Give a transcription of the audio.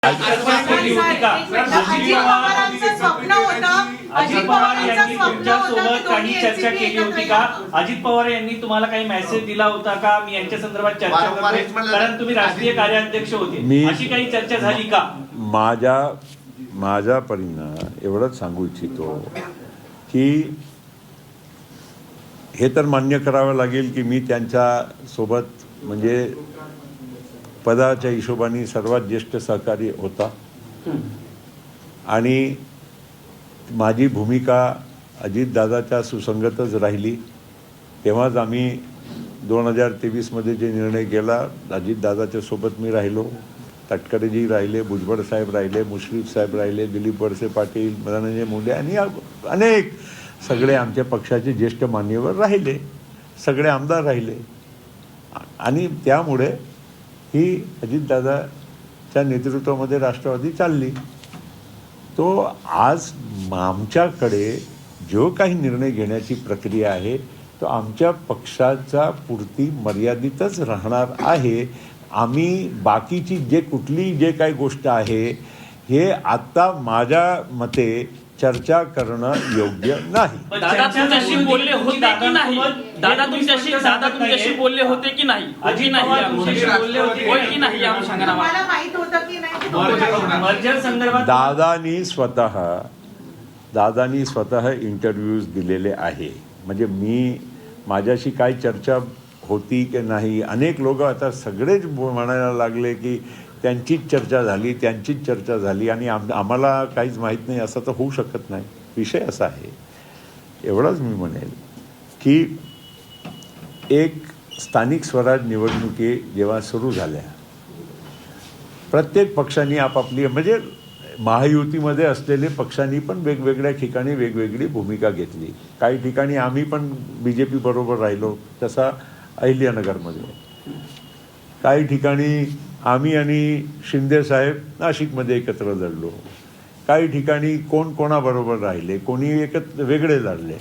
अजित पवारांचं स्वप्न होतं, अजित पवारांचं स्वप्न होतं की काही दोन्ही चर्चा NCP केली होती का? अजित पवार यांनी तुम्हाला काही मेसेज दिला होता का? मी यांच्या संदर्भात चर्चा करतो कारण तुम्ही राष्ट्रीय कार्याध्यक्ष होते, अशी काही चर्चा झाली का? माझ्या परीनं एवढंच सांगू इच्छितो की हे तर मान्य करावं लागेल की मी त्यांच्या सोबत म्हणजे पदाच्या हिशोबाने सर्वात ज्येष्ठ सहकारी होता आणि माझी भूमिका अजितदादाच्या सुसंगतच राहिली. तेव्हाच आम्ही 2023 जे निर्णय केला, अजितदादाच्या सोबत मी राहिलो, तटकरेजी राहिले, भुजबळ साहेब राहिले, मुश्रीफ साहेब राहिले, दिलीप वळसे पाटील, धनंजय मुंडे आणि अनेक सगळे आमच्या पक्षाचे ज्येष्ठ मान्यवर राहिले, सगळे आमदार राहिले आणि त्यामुळे ही अजितदादाच्या नेतृत्वामध्ये राष्ट्रवादी चालली. तो आज आमच्याकडे जो काही निर्णय घेण्याची प्रक्रिया आहे तो आमच्या पक्षाचा पुरती मर्यादितच राहणार आहे. आम्ही बाकीची जे काही गोष्ट आहे हे आत्ता माझ्या मते चर्चा करणं योग्य नाही. दादा तुमच्याशी बोलले होते की नाही? दादा तुमच्याशी बोलले होते की नाही? अजित पवार तुमच्याशी बोलले होते होय की नाही? या सांगा ना. तुम्हाला माहित होतं की नाही? मर्जर संदर्भात दादानी स्वतः इंटरव्ह्यूज दिलेले आहे. म्हणजे माझ्याशी काय चर्चा होती की नाही, अनेक लोक आता सगळेच म्हणायला लागले की त्यांचीच चर्चा झाली आणि आम्हाला काहीच माहीत नाही, असं तर होऊ शकत नाही. विषय असा आहे, एवढंच मी म्हणेल की एक स्थानिक स्वराज निवडणुकी जेव्हा सुरू झाल्या, प्रत्येक पक्षांनी आपापली म्हणजे महायुतीमध्ये असलेले पक्षांनी पण वेगवेगळ्या ठिकाणी वेगवेगळी भूमिका घेतली. काही ठिकाणी आम्ही पण BJP बरोबर राहिलो, तसा अहिल्यानगरमध्ये. काही ठिकाणी आम्ही आणि शिंदे साहेब नाशिकमध्ये एकत्र लढलो. काही ठिकाणी कोण कोणाबरोबर राहिले, कोणी वेगळे लढले.